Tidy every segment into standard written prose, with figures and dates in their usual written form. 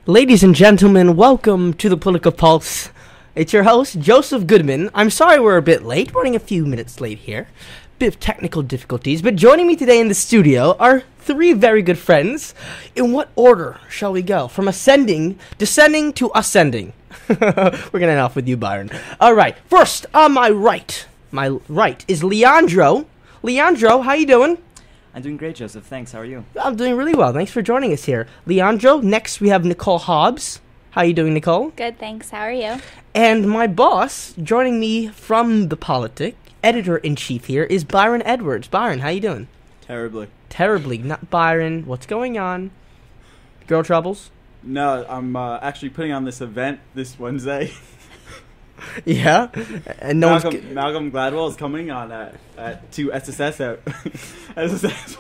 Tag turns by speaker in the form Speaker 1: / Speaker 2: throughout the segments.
Speaker 1: Ladies and gentlemen, welcome to the Political Pulse. It's your host, Joseph Goodman. I'm sorry we're a bit late, running a few minutes late here. Bit of technical difficulties, but joining me today in the studio are three very good friends. In what order shall we go? From descending to ascending. We're gonna end off with you, Byron. Alright, first, on my right is Leandro. Leandro, how you doing?
Speaker 2: I'm doing great, Joseph. Thanks. How are you?
Speaker 1: I'm doing really well. Thanks for joining us here. Leandro, next we have Nicole Hobbs. How you doing, Nicole?
Speaker 3: Good, thanks. How are you?
Speaker 1: And my boss, joining me from the Politic, editor-in-chief here, is Byron Edwards. Byron, how you doing?
Speaker 4: Terribly.
Speaker 1: Not Byron. What's going on? Girl troubles?
Speaker 4: No, I'm actually putting on this event this Wednesday.
Speaker 1: Yeah? And
Speaker 4: Malcolm Gladwell is coming on to SSS out. SSS.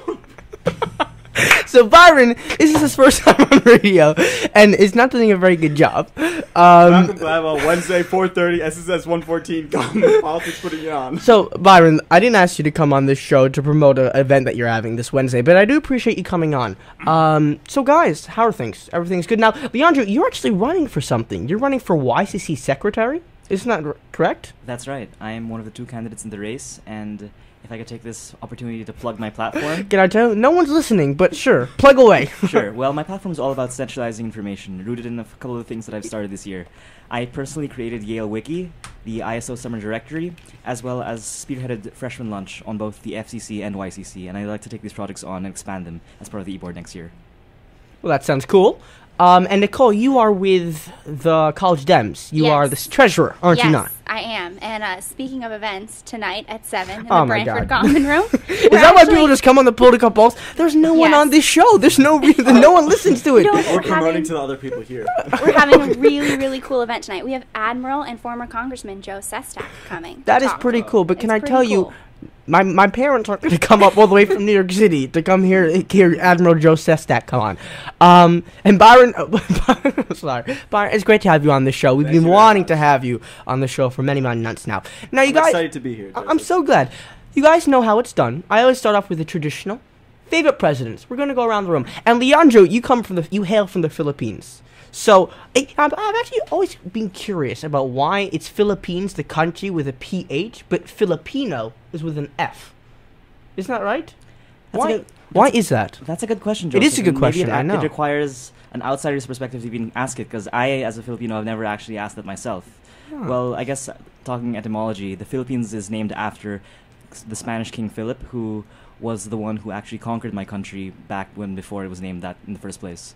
Speaker 1: So Byron, this is his first time on radio, and is not doing a very good job.
Speaker 4: Malcolm Gladwell, Wednesday, 4:30, SSS 114. Politics putting it on.
Speaker 1: So Byron, I didn't ask you to come on this show to promote an event that you're having this Wednesday, but I do appreciate you coming on. So guys, how are things? Everything's good now. Leandro, you're actually running for something. You're running for YCC secretary. Isn't that correct?
Speaker 2: That's right. I am one of the two candidates in the race, and if I could take this opportunity to plug my platform...
Speaker 1: Can I tell you? No one's listening, but sure. Plug away.
Speaker 2: Sure. Well, my platform is all about centralizing information, rooted in a couple of the things that I've started this year. I personally created Yale Wiki, the ISO Summer Directory, as well as spearheaded Freshman Lunch on both the FCC and YCC, and I'd like to take these projects on and expand them as part of the e-board next year.
Speaker 1: Well, that sounds cool. And Nicole, you are with the College Dems. You are the treasurer, aren't you not?
Speaker 3: Yes, I am. And speaking of events, tonight at 7 in the Branford Common Room.
Speaker 1: Is that why people just come on the Political Pulse? There's no one on this show. There's no reason. No one listens to it.
Speaker 4: We're promoting to the other people here.
Speaker 3: We're having a really, really cool event tonight. We have Admiral and former Congressman Joe Sestak coming.
Speaker 1: That is pretty cool. But can I tell you, my parents aren't going to come up all the way from New York City to come here hear Admiral Joe Sestak come on. And Byron, sorry, Byron, it's great to have you on the show. We've been wanting to have you on the show for many months now. Now, you guys,
Speaker 4: I'm excited to be here.
Speaker 1: I'm so glad. You guys know how it's done. I always start off with the traditional favorite presidents. We're going to go around the room. And Leandro, you hail from the Philippines. So, I've actually always been curious about why it's Philippines, the country, with a PH, but Filipino is with an F. Isn't that right? Why is that?
Speaker 2: That's a good question, Joseph.
Speaker 1: It is a good question, I know.
Speaker 2: It requires an outsider's perspective to even ask it, because I, as a Filipino, have never actually asked it myself. Huh. Well, I guess, talking etymology, the Philippines is named after the Spanish King Philip, who was the one who actually conquered my country back before it was named that in the first place.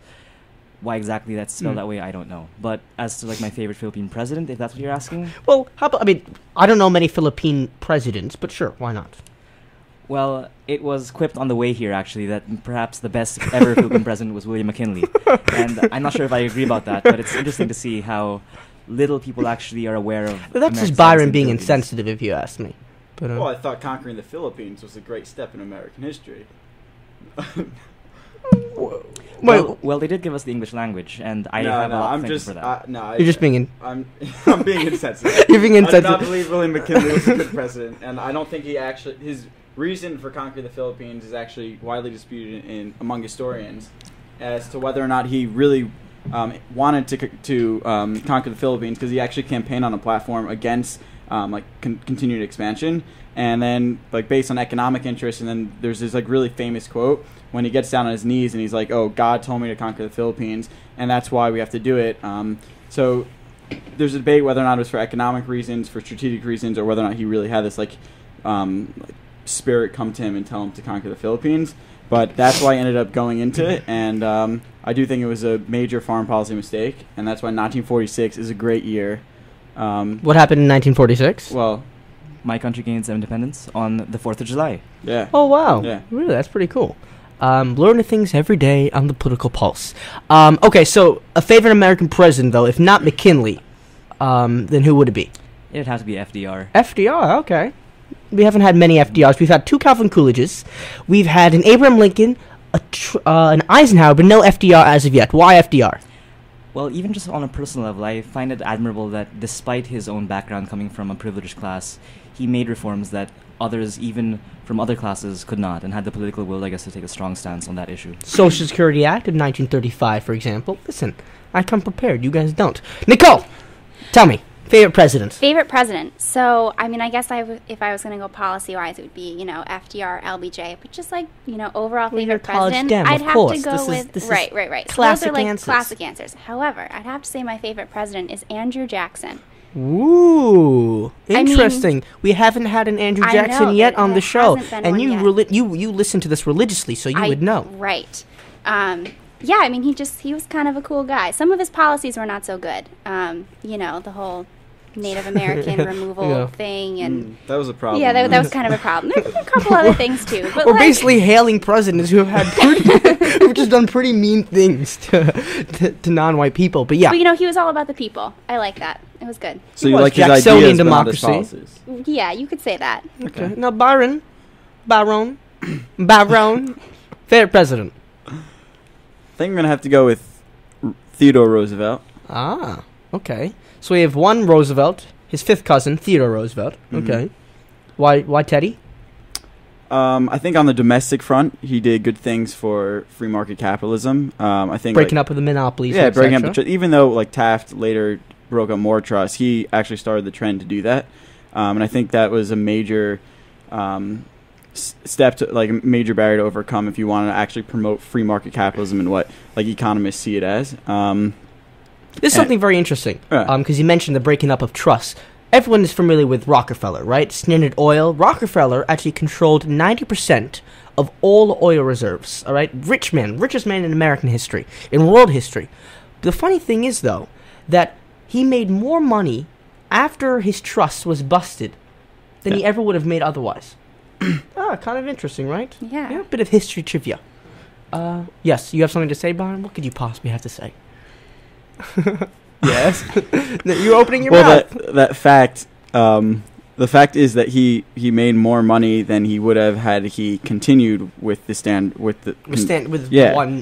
Speaker 2: Why exactly that's spelled that way, I don't know. But as to, my favorite Philippine president, if that's what you're asking?
Speaker 1: Well, I don't know many Philippine presidents, but sure, why not?
Speaker 2: Well, it was quipped on the way here, actually, that perhaps the best ever Philippine president was William McKinley. And I'm not sure if I agree about that, but it's interesting to see how little people actually are aware of...
Speaker 1: Well, that's just Byron being insensitive, if you ask me. But,
Speaker 4: well, I thought conquering the Philippines was a great step in American history.
Speaker 2: Well, they did give us the English language, and I have a lot to thank for that.
Speaker 1: You're just being
Speaker 4: I'm being insensitive.
Speaker 1: You're being insensitive.
Speaker 4: I do not believe William McKinley was a good president, and I don't think his reason for conquering the Philippines is actually widely disputed among historians as to whether or not he really wanted to conquer the Philippines, because he actually campaigned on a platform against continued expansion, and then based on economic interest. And then there's this really famous quote when he gets down on his knees and he's like, "Oh, God told me to conquer the Philippines, and that's why we have to do it." So there's a debate whether or not it was for economic reasons, for strategic reasons, or whether or not he really had this spirit come to him and tell him to conquer the Philippines. But that's why I ended up going into it, and I do think it was a major foreign policy mistake, and that's why 1946 is a great year.
Speaker 1: What happened in 1946?
Speaker 4: Well,
Speaker 2: my country gained independence on the 4th of July.
Speaker 4: Yeah.
Speaker 1: Oh, wow.
Speaker 4: Yeah.
Speaker 1: Really, that's pretty cool. Learning things every day on the Political Pulse. Okay, so a favorite American president, though, if not McKinley, then who would it be?
Speaker 2: It'd have to be FDR.
Speaker 1: FDR, okay. We haven't had many FDRs. We've had two Calvin Coolidges. We've had an Abraham Lincoln, an Eisenhower, but no FDR as of yet. Why FDR?
Speaker 2: Well, even just on a personal level, I find it admirable that despite his own background coming from a privileged class, he made reforms that others, even from other classes, could not, and had the political will, I guess, to take a strong stance on that issue.
Speaker 1: Social Security Act of 1935, for example. Listen, I come prepared. You guys don't. Nicole, tell me, favorite president?
Speaker 3: Favorite president. So, I mean, I guess if I was going to go policy-wise, it would be, FDR, LBJ. But just like, overall favorite president, I'd have to go with... Right. So those are like
Speaker 1: answers.
Speaker 3: classic answers. However, I'd have to say my favorite president is Andrew Jackson.
Speaker 1: Ooh, interesting. We haven't had an Andrew Jackson yet on the show, and you listen to this religiously, so you would know.
Speaker 3: Right. Yeah, I mean, he was kind of a cool guy. Some of his policies were not so good. The whole Native American removal thing, and
Speaker 4: that was a problem.
Speaker 3: Yeah, that was kind of a problem. There were a couple other things too. But
Speaker 1: we're basically hailing presidents who have had who've just done pretty mean things to non-white people. But yeah,
Speaker 3: but, he was all about the people. I like that. It was good.
Speaker 4: So you like his ideas, but not his policies.
Speaker 3: Yeah, you could say that.
Speaker 1: Okay. Now, Byron, favorite president.
Speaker 4: I think I'm gonna have to go with Theodore Roosevelt.
Speaker 1: Ah, okay. So we have one Roosevelt, his fifth cousin, Theodore Roosevelt.
Speaker 4: Mm-hmm.
Speaker 1: Okay. Why Teddy?
Speaker 4: I think on the domestic front, he did good things for free market capitalism. I think
Speaker 1: breaking up with the monopolies.
Speaker 4: Yeah, breaking up the trust. Even though Taft later broke up more trust, he actually started the trend to do that. And I think that was a major step to a major barrier to overcome if you want to actually promote free market capitalism and what economists see it as.
Speaker 1: This is something very interesting, because you mentioned the breaking up of trust. Everyone is familiar with Rockefeller, right? Standard Oil. Rockefeller actually controlled 90% of all oil reserves, all right? Richest man in American history, in world history. The funny thing is, though, that he made more money after his trust was busted than he ever would have made otherwise. Kind of interesting, right?
Speaker 3: Yeah.
Speaker 1: A bit of history trivia. Yes, you have something to say, Byron? What could you possibly have to say? Yes. You're opening your mouth.
Speaker 4: That fact, the fact is that he made more money than he would have had he continued with
Speaker 1: one.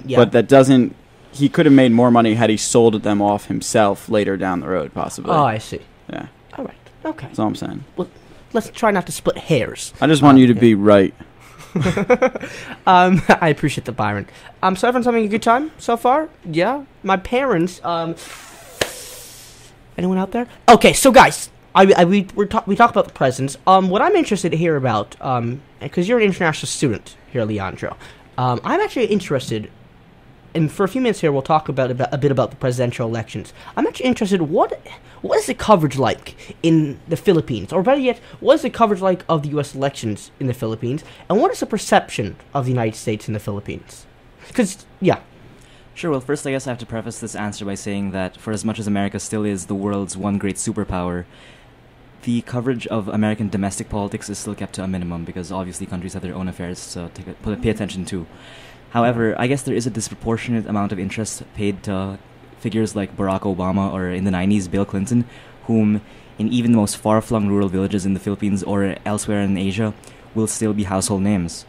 Speaker 1: Yeah.
Speaker 4: But that doesn't. He could have made more money had he sold them off himself later down the road, possibly.
Speaker 1: Oh, I see.
Speaker 4: Yeah.
Speaker 1: All right. Okay.
Speaker 4: That's all I'm saying.
Speaker 1: Well, let's try not to split hairs.
Speaker 4: I just want you to be right.
Speaker 1: I appreciate the Byron. So everyone's having a good time so far? Yeah? My parents, anyone out there? Okay, so guys, we talk about the presidents. What I'm interested to hear about, because you're an international student here, Leandro, I'm actually interested, and for a few minutes here we'll talk a bit about the presidential elections. I'm actually interested, what is the coverage like in the Philippines? Or better yet, what is the coverage like of the U.S. elections in the Philippines? And what is the perception of the United States in the Philippines? Because, yeah.
Speaker 2: Sure, well, first I guess I have to preface this answer by saying that for as much as America still is the world's one great superpower, the coverage of American domestic politics is still kept to a minimum because obviously countries have their own affairs to pay attention to. However, I guess there is a disproportionate amount of interest paid to figures like Barack Obama or in the 90s Bill Clinton, whom in even the most far-flung rural villages in the Philippines or elsewhere in Asia will still be household names.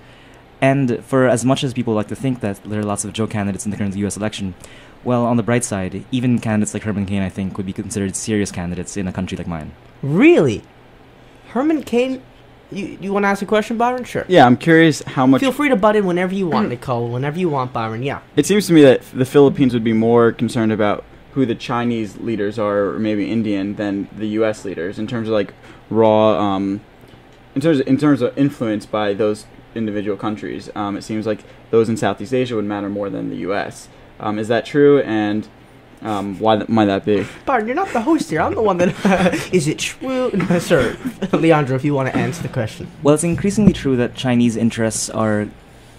Speaker 2: And for as much as people like to think that there are lots of joke candidates in the current US election, well, on the bright side, even candidates like Herman Cain, I think, would be considered serious candidates in a country like mine.
Speaker 1: Really? Herman Cain? You want to ask a question, Byron? Sure.
Speaker 4: Yeah, I'm curious how much...
Speaker 1: Feel free to butt in whenever you want, Nicole. Whenever you want, Byron. Yeah.
Speaker 4: It seems to me that the Philippines would be more concerned about who the Chinese leaders are, or maybe Indian, than the U.S. leaders in terms of raw... in terms of influence by those individual countries. It seems like those in Southeast Asia would matter more than the U.S. Is that true? And... why might that be?
Speaker 1: Byron, you're not the host here. I'm the one that... Is it true? No, sir. Leandro, if you want to answer the question.
Speaker 2: Well, it's increasingly true that Chinese interests are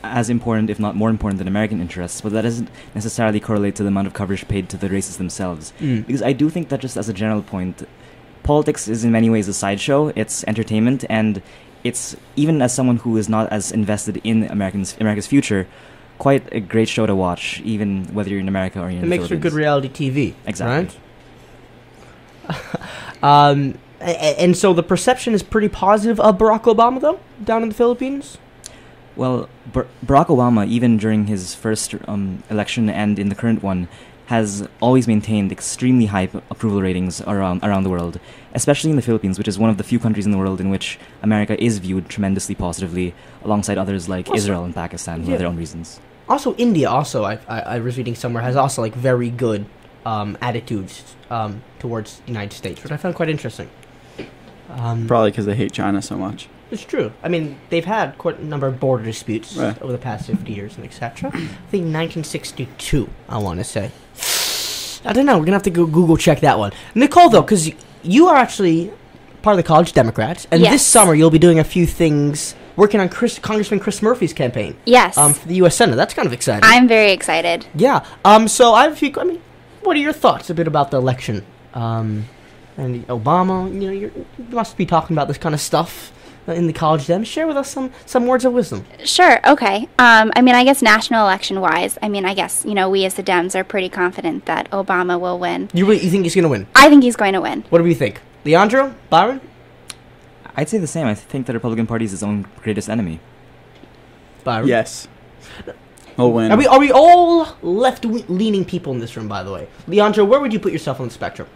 Speaker 2: as important, if not more important, than American interests, but that doesn't necessarily correlate to the amount of coverage paid to the races themselves. Because I do think that just as a general point, politics is in many ways a sideshow. It's entertainment, and it's, even as someone who is not as invested in America's future, quite a great show to watch, even whether you're in America or you're in the Philippines.
Speaker 1: It makes for good reality TV.
Speaker 2: Exactly.
Speaker 1: Right? And so the perception is pretty positive of Barack Obama, though, down in the Philippines?
Speaker 2: Well, Barack Obama, even during his first election and in the current one, has always maintained extremely high approval ratings around the world, especially in the Philippines, which is one of the few countries in the world in which America is viewed tremendously positively, alongside others like Israel and Pakistan, who have their own reasons.
Speaker 1: Also, India, I was reading somewhere, has also like very good attitudes towards the United States, which I found quite interesting.
Speaker 4: Probably because they hate China so much.
Speaker 1: It's true. I mean, they've had quite a number of border disputes over the past 50 years and etc. I think 1962, I want to say. I don't know. We're going to have to go Google check that one. Nicole, though, because you are actually part of the College Democrats, and this summer you'll be doing a few things, working on Congressman Chris Murphy's campaign.
Speaker 3: Yes.
Speaker 1: For the U.S. Senate. That's kind of exciting.
Speaker 3: I'm very excited.
Speaker 1: Yeah. So I have a few... I mean, what are your thoughts a bit about the election? And Obama, you must be talking about this kind of stuff in the College Dem. Share with us some words of wisdom.
Speaker 3: Sure, okay. I mean, I guess national election-wise, I mean, I guess, we as the Dems are pretty confident that Obama will win.
Speaker 1: You think he's going to win?
Speaker 3: I think he's going to win.
Speaker 1: What do we think? Leandro? Byron?
Speaker 2: I'd say the same. I think the Republican Party is its own greatest enemy.
Speaker 1: Byron?
Speaker 4: Yes. He'll win.
Speaker 1: Are we all left-leaning people in this room, by the way? Leandro, where would you put yourself on the spectrum?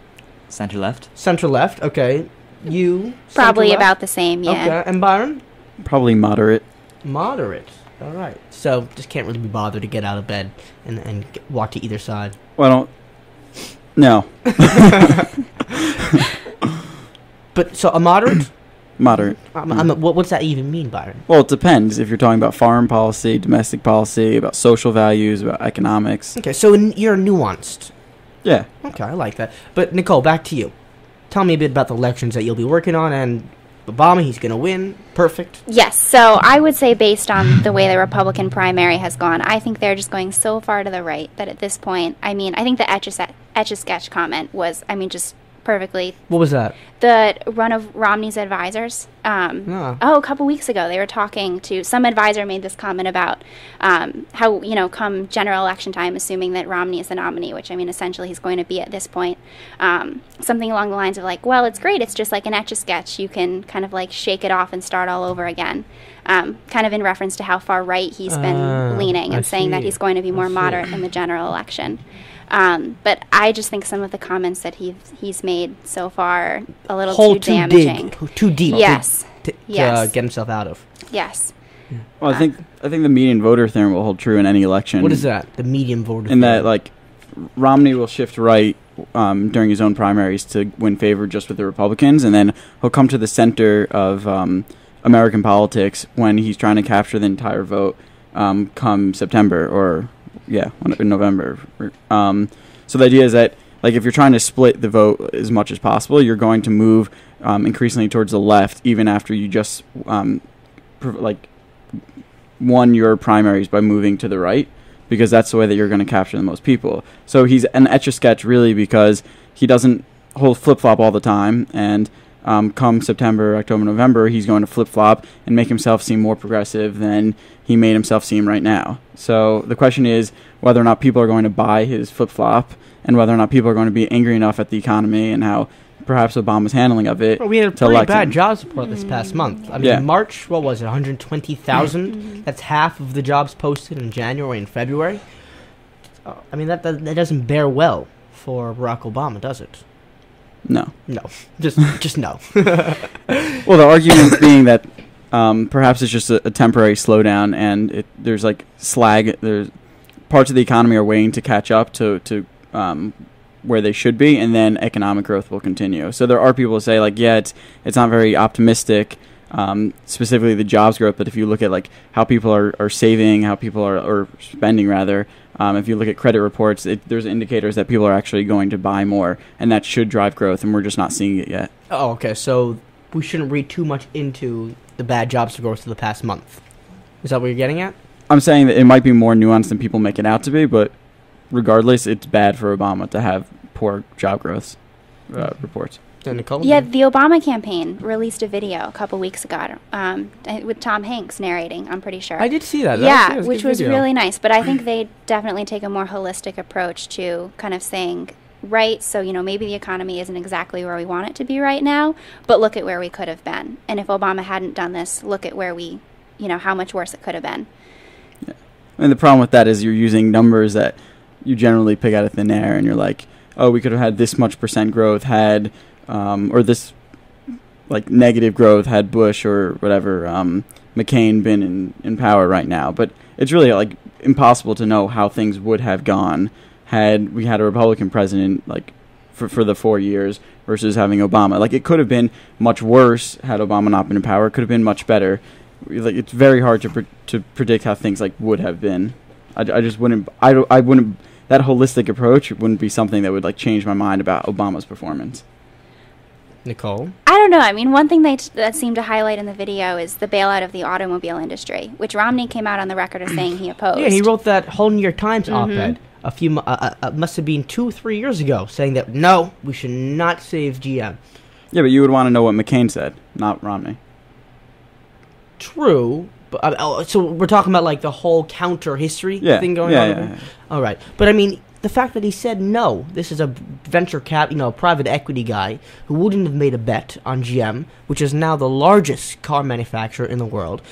Speaker 2: Center-left.
Speaker 1: Center-left, okay. You?
Speaker 3: Probably about the same, yeah.
Speaker 1: Okay, and Byron?
Speaker 4: Probably moderate.
Speaker 1: Moderate. All right. So, just can't really be bothered to get out of bed and walk to either side.
Speaker 4: Well, no.
Speaker 1: But, so, a moderate?
Speaker 4: Moderate.
Speaker 1: What's that even mean, Byron?
Speaker 4: Well, it depends. If you're talking about foreign policy, domestic policy, about social values, about economics.
Speaker 1: Okay, so you're nuanced.
Speaker 4: Yeah.
Speaker 1: Okay, I like that. But, Nicole, back to you. Tell me a bit about the elections that you'll be working on, and Obama, he's going to win. Perfect.
Speaker 3: Yes, so I would say based on the way the Republican primary has gone, I think they're just going so far to the right that at this point, I mean, I think the Etch-a-Sketch comment was, just perfectly...
Speaker 1: What was that?
Speaker 3: The run of Romney's advisors. A couple weeks ago, they were talking to... Some advisor made this comment about how, come general election time, assuming that Romney is the nominee, which, essentially he's going to be at this point, something along the lines of like, well, it's great, it's just like an Etch-a-Sketch. You can kind of like shake it off and start all over again. Kind of in reference to how far right he's been leaning and saying that he's going to be more moderate in the general election. But I just think some of the comments that he's made so far a little too damaging.
Speaker 1: Too deep.
Speaker 3: Yes.
Speaker 1: To get himself out of.
Speaker 3: Yes.
Speaker 1: Yeah.
Speaker 4: Well, I think the median voter theorem will hold true in any election.
Speaker 1: What is that? The median voter
Speaker 4: theorem? In that, like, Romney will shift right during his own primaries to win favor just with the Republicans, and then he'll come to the center of American politics when he's trying to capture the entire vote come September or... Yeah, in November. So the idea is that, like, if you're trying to split the vote as much as possible, you're going to move increasingly towards the left, even after you just won your primaries by moving to the right, because that's the way that you're going to capture the most people. So he's an Etch-a-Sketch really because he doesn't hold flip-flop all the time, and come September, October, November, he's going to flip-flop and make himself seem more progressive than he made himself seem right now. So the question is whether or not people are going to buy his flip-flop and whether or not people are going to be angry enough at the economy and how perhaps Obama's handling of it.
Speaker 1: Well, we had a pretty bad jobs report this past month. March, what was it, 120,000? That's half of the jobs posted in January and February. That doesn't bear well for Barack Obama, does it?
Speaker 4: No.
Speaker 1: Just no.
Speaker 4: Well, the argument being that perhaps it's just a temporary slowdown, and there's like slag. There's parts of the economy are waiting to catch up to where they should be, and then economic growth will continue. So there are people who say like, yeah, it's not very optimistic, specifically the jobs growth. But if you look at like how people are saving, how people are spending rather. If you look at credit reports, there's indicators that people are actually going to buy more, and that should drive growth, and we're just not seeing it yet.
Speaker 1: Oh, okay. So we shouldn't read too much into the bad jobs growth of the past month. Is that what you're getting at? I'm
Speaker 4: saying that it might be more nuanced than people make it out to be, but regardless, it's bad for Obama to have poor job growth reports.
Speaker 3: Yeah, the Obama campaign released a video a couple weeks ago with Tom Hanks narrating, I'm pretty sure.
Speaker 1: I did see that.
Speaker 3: Yeah, which was really nice. But I think they definitely take a more holistic approach to kind of saying, right, so, maybe the economy isn't exactly where we want it to be right now, but look at where we could have been. And if Obama hadn't done this, look at where we, how much worse it could have been.
Speaker 4: Yeah. And the problem with that is you're using numbers that you generally pick out of thin air, and you're like, oh, we could have had this much percent growth had, or this like negative growth had Bush or whatever McCain been in power right now. But it's really like impossible to know how things would have gone had we had a Republican president like for the 4 years versus having Obama. Like, it could have been much worse had Obama not been in power. It could have been much better. Like, it's very hard to predict how things like would have been. I just wouldn't. I wouldn't. That holistic approach wouldn't be something that would like change my mind about Obama's performance.
Speaker 1: Nicole?
Speaker 3: I don't know. I mean, one thing that seemed to highlight in the video is the bailout of the automobile industry, which Romney came out on the record as saying he opposed.
Speaker 1: Yeah, he wrote that whole New York Times op-ed a few must have been 2 or 3 years ago, saying that no, we should not save GM.
Speaker 4: Yeah, but you would want to know what McCain said, not Romney.
Speaker 1: True, but so we're talking about like the whole counter history thing going on.
Speaker 4: Yeah.
Speaker 1: All right, but I mean, the fact that he said no, this is a venture private equity guy who wouldn't have made a bet on GM, which is now the largest car manufacturer in the world.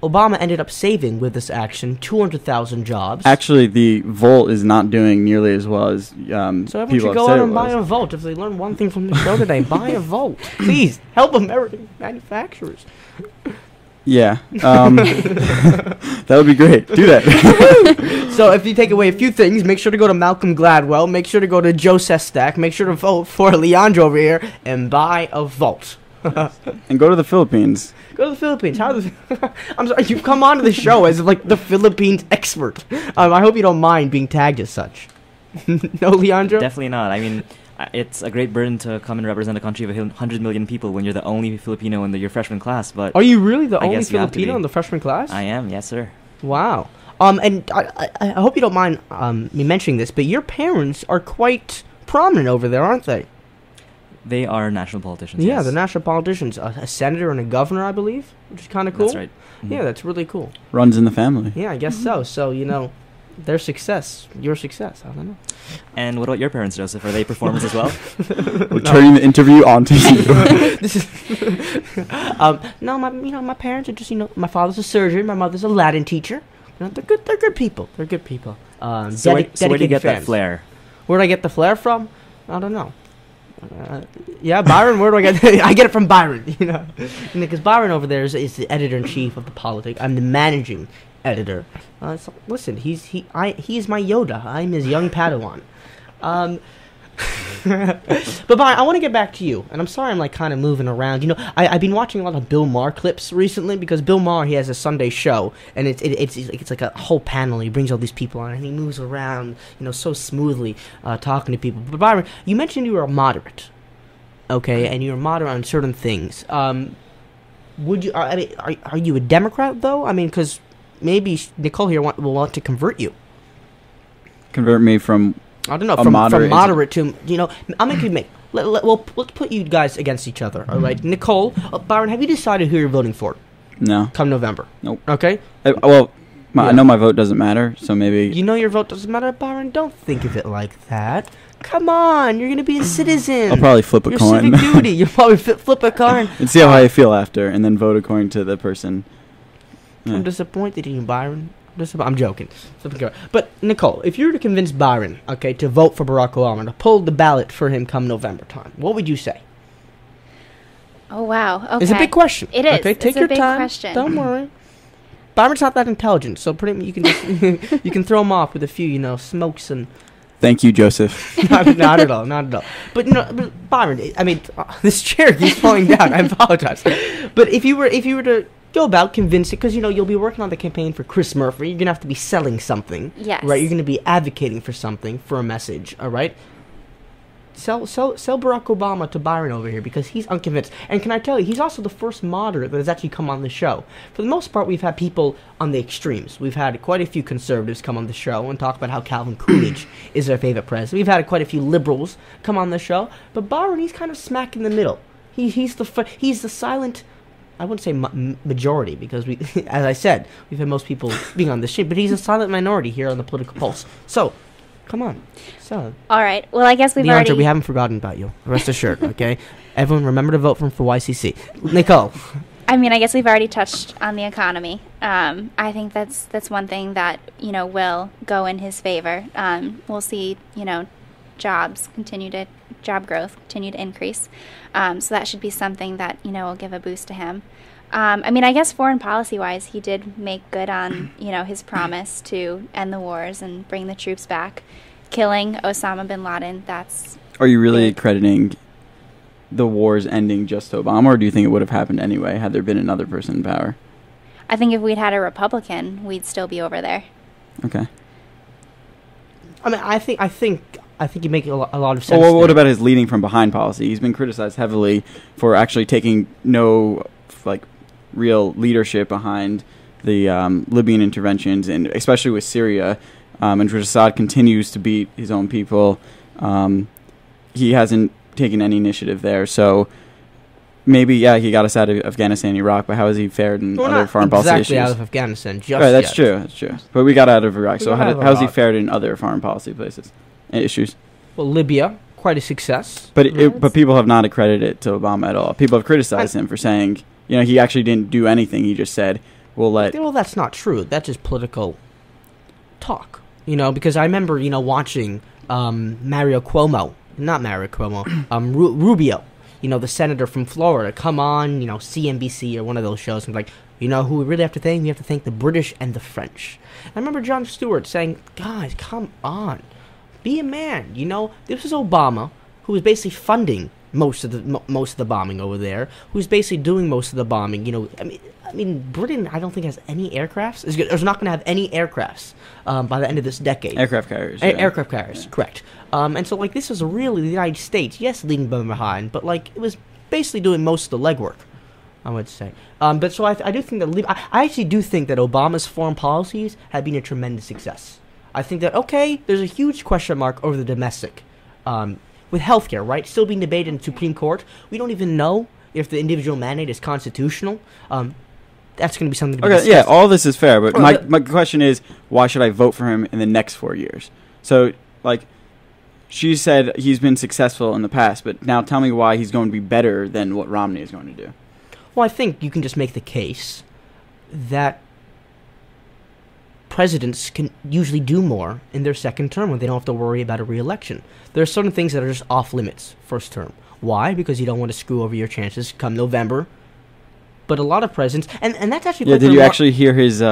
Speaker 1: Obama ended up saving with this action 200,000 jobs.
Speaker 4: Actually, the Volt is not doing nearly as well as
Speaker 1: so everyone
Speaker 4: people
Speaker 1: should go
Speaker 4: have said
Speaker 1: out
Speaker 4: it
Speaker 1: and buy
Speaker 4: was.
Speaker 1: a Volt. If they learn one thing from the show today, buy a Volt. Please help American manufacturers.
Speaker 4: Yeah, that would be great. Do that.
Speaker 1: So if you take away a few things, make sure to go to Malcolm Gladwell, make sure to go to Joe Sestak, make sure to vote for Leandro over here, and buy a Volt.
Speaker 4: And go to the Philippines.
Speaker 1: Go to the Philippines. I'm sorry, you've come on to the show as like the Philippines expert. I hope you don't mind being tagged as such. No, Leandro?
Speaker 2: Definitely not. I mean, it's a great burden to come and represent a country of 100 million people when you're the only Filipino in your freshman class. But
Speaker 1: are you really the
Speaker 2: I
Speaker 1: only
Speaker 2: guess you have to
Speaker 1: Filipino
Speaker 2: be.
Speaker 1: in the freshman class?
Speaker 2: I am, yes, sir.
Speaker 1: Wow. And I hope you don't mind me mentioning this, but your parents are quite prominent over there, aren't they?
Speaker 2: They are national politicians.
Speaker 1: Yeah,
Speaker 2: yes.
Speaker 1: the national politicians. A senator and a governor, I believe, which is kind of cool.
Speaker 2: That's right. Mhm.
Speaker 1: Yeah, that's really cool.
Speaker 4: Runs in the family.
Speaker 1: Yeah, I guess so. So, their success, your success. I don't know.
Speaker 2: And what about your parents, Joseph? Are they performers as well?
Speaker 4: We're turning the interview on to you.
Speaker 1: This is no, my parents are just my father's a surgeon, my mother's a Latin teacher. They're good. They're good people. They're good people.
Speaker 2: So where do you get that flair?
Speaker 1: Where do I get the flair from? I don't know. Yeah, Byron. Where do I get? I get it from Byron. Because Byron over there is the editor-in-chief of the Politic. I'm the managing editor. So listen, he is my Yoda. I'm his young Padawan. But Byron, I want to get back to you, and I'm sorry I'm like kind of moving around. I've been watching a lot of Bill Maher clips recently because Bill Maher, he has a Sunday show, and it's like a whole panel. He brings all these people on, and he moves around, so smoothly, talking to people. But Byron, you mentioned you were a moderate, okay, and you're moderate on certain things. Would you? Are you a Democrat though? I mean, because maybe Nicole here will want to convert you.
Speaker 4: Convert me from.
Speaker 1: I don't know,
Speaker 4: A
Speaker 1: from
Speaker 4: moderate
Speaker 1: to, I'm going to let's put you guys against each other, all right? Nicole, Byron, have you decided who you're voting for
Speaker 4: No.
Speaker 1: come November?
Speaker 4: Nope.
Speaker 1: Okay?
Speaker 4: I know my vote doesn't matter, so maybe.
Speaker 1: Your vote doesn't matter, Byron? Don't think of it like that. Come on, you're going to be a citizen.
Speaker 4: I'll probably flip a
Speaker 1: Your
Speaker 4: coin.
Speaker 1: civic duty. You'll probably flip a coin.
Speaker 4: And see how I feel after, and then vote according to the person. Yeah.
Speaker 1: I'm disappointed in you, Byron. I'm joking. But, Nicole, if you were to convince Byron, okay, to vote for Barack Obama, to pull the ballot for him come November time, what would you say?
Speaker 3: Oh, wow. Okay.
Speaker 1: It's a big question.
Speaker 3: It is.
Speaker 1: Okay, take
Speaker 3: it's
Speaker 1: your
Speaker 3: a big
Speaker 1: time.
Speaker 3: question.
Speaker 1: Don't worry. Byron's not that intelligent, so you can just, you can throw him off with a few, smokes and.
Speaker 4: Thank you, Joseph.
Speaker 1: not at all. But but Byron, I mean, this chair keeps falling down. I apologize. But if you were to go about convincing, because you'll be working on the campaign for Chris Murphy, you're gonna have to be selling something.
Speaker 3: Yes.
Speaker 1: Right. You're gonna be advocating for something, for a message. All right. Sell Barack Obama to Byron over here because he's unconvinced. And can I tell you, he's also the first moderate that has actually come on the show. For the most part, we've had people on the extremes. We've had quite a few conservatives come on the show and talk about how Calvin Coolidge is their favorite president. We've had quite a few liberals come on the show. But Byron, he's kind of smack in the middle. He's the silent. I wouldn't say majority because as I said, we've had most people being on this shit. But he's a silent minority here on the Political Pulse. So. Come on. So.
Speaker 3: All right. Well, I guess
Speaker 1: Leandro, we haven't forgotten about you. Rest assured, okay? Everyone remember to vote for YCC. Nicole,
Speaker 3: I mean, I guess we've already touched on the economy. I think that's one thing that, will go in his favor. We'll see, job growth continue to increase. So that should be something that, will give a boost to him. I mean, I guess foreign policy-wise, he did make good on, his promise to end the wars and bring the troops back. Killing Osama bin Laden, that's...
Speaker 4: Are you really crediting the wars ending just to Obama, or do you think it would have happened anyway had there been another person in power?
Speaker 3: I think if we'd had a Republican, we'd still be over there.
Speaker 4: Okay.
Speaker 1: I mean, I think you make a lot of sense.
Speaker 4: Well, what about his leading from behind policy? He's been criticized heavily for actually taking no, real leadership behind the Libyan interventions, and especially with Syria, and Assad continues to beat his own people. He hasn't taken any initiative there, so maybe he got us out of Afghanistan and Iraq, but how has he fared in other foreign policy issues?
Speaker 1: Exactly out of Afghanistan, just
Speaker 4: right, that's
Speaker 1: yet.
Speaker 4: true. But we got out of Iraq, so how has he fared in other foreign policy places issues?
Speaker 1: Well, Libya, quite a success.
Speaker 4: But but people have not accredited it to Obama at all. People have criticized him for saying, he actually didn't do anything. He just said, we'll let...
Speaker 1: Well, that's not true. That's just political talk. Because I remember, watching Rubio, the senator from Florida, come on, CNBC or one of those shows, and who we really have to thank? We have to thank the British and the French. I remember Jon Stewart saying, guys, come on, be a man. This was Obama, who was basically funding most of the bombing over there, who's basically doing most of the bombing. I mean, Britain, I don't think has any aircrafts. Is not going to have any aircrafts by the end of this decade.
Speaker 4: Aircraft carriers.
Speaker 1: Aircraft carriers, correct. And so, this was really the United States, yes, leading them behind, but, it was basically doing most of the legwork, I would say. But so I do think that, I actually do think that Obama's foreign policies have been a tremendous success. I think that, there's a huge question mark over the domestic. With healthcare, right, still being debated in the Supreme Court, we don't even know if the individual mandate is constitutional. That's going to be something to be discussed.
Speaker 4: Yeah, all this is fair, but my question is, why should I vote for him in the next 4 years? So, she said he's been successful in the past, but now tell me why he's going to be better than what Romney is going to do.
Speaker 1: Well, I think you can just make the case that presidents can usually do more in their second term when they don't have to worry about a re-election. There are certain things that are just off limits first term. Why? Because you don't want to screw over your chances come November. But a lot of presidents, and that's actually...
Speaker 4: Yeah, did you actually hear his...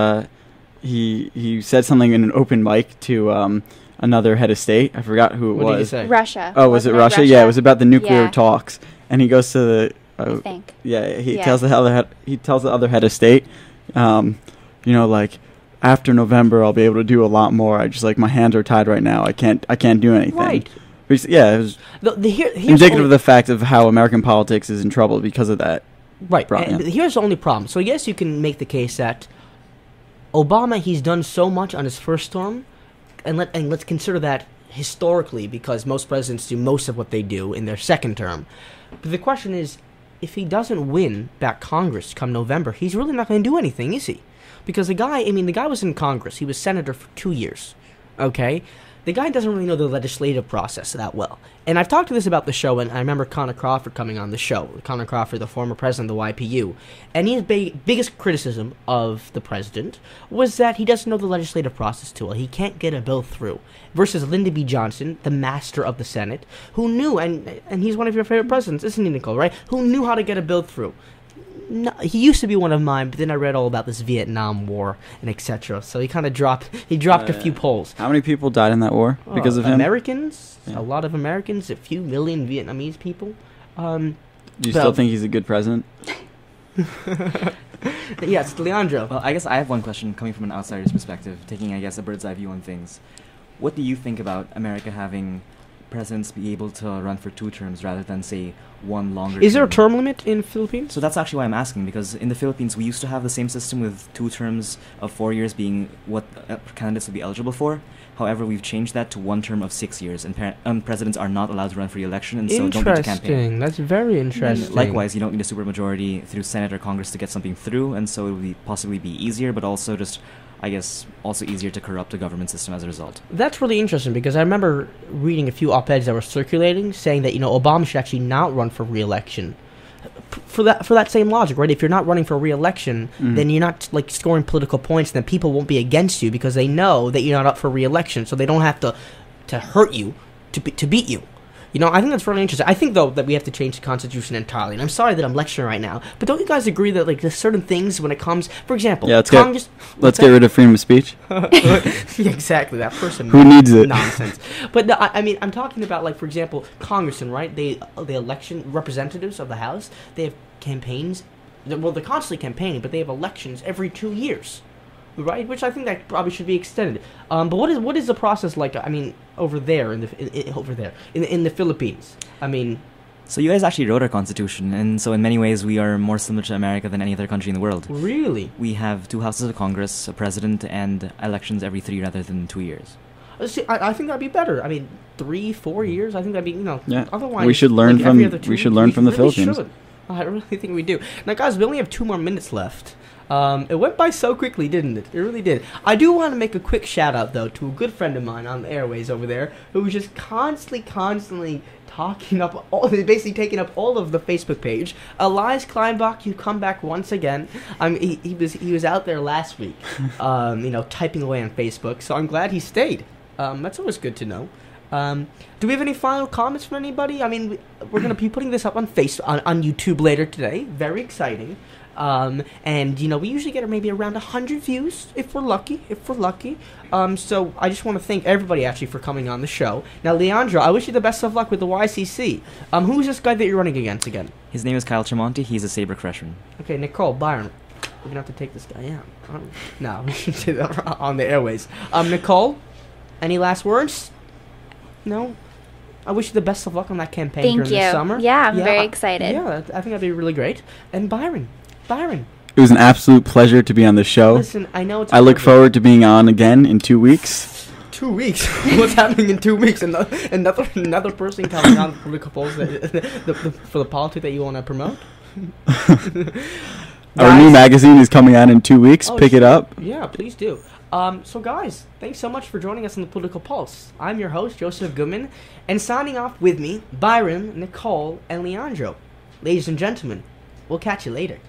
Speaker 4: He said something in an open mic to another head of state. I forgot who it was.
Speaker 1: What did he say?
Speaker 3: Russia.
Speaker 4: Oh, was it Russia? Yeah, it was about the nuclear talks. And he goes to the...
Speaker 3: I think.
Speaker 4: Yeah, he tells the other head of state, after November I'll be able to do a lot more. I just my hands are tied right now. I can't do anything.
Speaker 1: Right.
Speaker 4: Yeah, it was indicative of the fact of how American politics is in trouble because of that.
Speaker 1: Right. And here's the only problem. So yes, you can make the case that Obama, he's done so much on his first term, and let's consider that historically, because most presidents do most of what they do in their second term. But the question is, if he doesn't win back Congress come November, he's really not going to do anything, is he? Because the guy was in Congress. He was senator for 2 years, okay? The guy doesn't really know the legislative process that well. And I've talked to this about the show, and I remember Connor Crawford coming on the show. Connor Crawford, the former president of the YPU. And his biggest criticism of the president was that he doesn't know the legislative process too well. He can't get a bill through. Versus Lyndon B. Johnson, the master of the Senate, who knew, and he's one of your favorite presidents, isn't he, Nicole, right? Who knew how to get a bill through. No, he used to be one of mine, but then I read all about this Vietnam War and etc. So he kind of dropped a few polls.
Speaker 4: How many people died in that war because of him?
Speaker 1: Americans, a lot of Americans, a few million Vietnamese people.
Speaker 4: Do you still think he's a good president?
Speaker 1: Yes, Leandro.
Speaker 2: Well, I guess I have one question coming from an outsider's perspective, taking, I guess, a bird's eye view on things. What do you think about America having presidents be able to run for 2 terms rather than, say, one longer term?
Speaker 1: Is there a term limit in Philippines?
Speaker 2: So that's actually why I'm asking, because in the Philippines we used to have the same system with 2 terms of 4 years being what candidates would be eligible for. However, we've changed that to 1 term of 6 years, and presidents are not allowed to run for re-election, and so don't need to campaign.
Speaker 1: Interesting. That's very interesting.
Speaker 2: And likewise, you don't need a supermajority through Senate or Congress to get something through, and so it would possibly be easier, but also just, I guess, also easier to corrupt the government system as a result.
Speaker 1: That's really interesting, because I remember reading a few op-eds that were circulating saying that, Obama should actually not run for re-election. for that same logic, right? If you're not running for re-election, then you're not like scoring political points, then people won't be against you because they know that you're not up for re-election, so they don't have to hurt you to beat you. You know, I think that's really interesting. I think, though, that we have to change the Constitution entirely. And I'm sorry that I'm lecturing right now, but don't you guys agree that, like, there's certain things when it comes... For example,
Speaker 4: let's
Speaker 1: Congress...
Speaker 4: get rid of freedom of speech.
Speaker 1: Yeah, exactly, that person...
Speaker 4: Who needs it?
Speaker 1: Nonsense. But, no, I mean, I'm talking about, like, for example, Congressmen, right? The election representatives of the House, they have campaigns... Well, they're constantly campaigning, but they have elections every 2 years. Right, which I think that probably should be extended. But what is the process like? I mean, over there in the Philippines. I mean,
Speaker 2: so you guys actually wrote our constitution, and so in many ways we are more similar to America than any other country in the world.
Speaker 1: Really,
Speaker 2: we have 2 houses of Congress, a president, and elections every 3 rather than 2 years.
Speaker 1: See, I think that'd be better. I mean, 3-4 years. I think that'd be
Speaker 4: Yeah.
Speaker 1: Otherwise,
Speaker 4: we should learn from the Philippines.
Speaker 1: Should. I really think we do. Now, guys, we only have 2 more minutes left. It went by so quickly, didn't it? It really did. I do want to make a quick shout-out, though, to a good friend of mine on the airways over there who was just constantly talking up, basically taking up all of the Facebook page. Elias Kleinbach, you come back once again. He was out there last week, typing away on Facebook, so I'm glad he stayed. That's always good to know. Do we have any final comments from anybody? I mean, we're going to be putting this up on YouTube later today. Very exciting. And we usually get maybe around 100 views if we're lucky. So I just want to thank everybody actually for coming on the show. Now, Leandro, I wish you the best of luck with the YCC. Who's this guy that you're running against again?
Speaker 2: His name is Kyle Tremonti. He's a Sabre freshman.
Speaker 1: Okay, Nicole, Byron, we're gonna have to take this guy out. No, we should say that on the airways. Nicole, any last words? No. I wish you the best of luck on that campaign during the summer.
Speaker 3: Yeah, I'm very excited.
Speaker 1: Yeah, I think that'd be really great. And Byron.
Speaker 4: It was an absolute pleasure to be on the show.
Speaker 1: Listen, I know it's...
Speaker 4: I look forward to being on again in 2 weeks.
Speaker 1: 2 weeks? What's happening in 2 weeks? Another person coming on the political polls for the politics that you want to promote?
Speaker 4: Our new magazine is coming out in 2 weeks. Pick it up.
Speaker 1: Yeah, please do. So guys, thanks so much for joining us on the Political Pulse. I'm your host, Joseph Goodman, and signing off with me, Byron, Nicole, and Leandro. Ladies and gentlemen, we'll catch you later.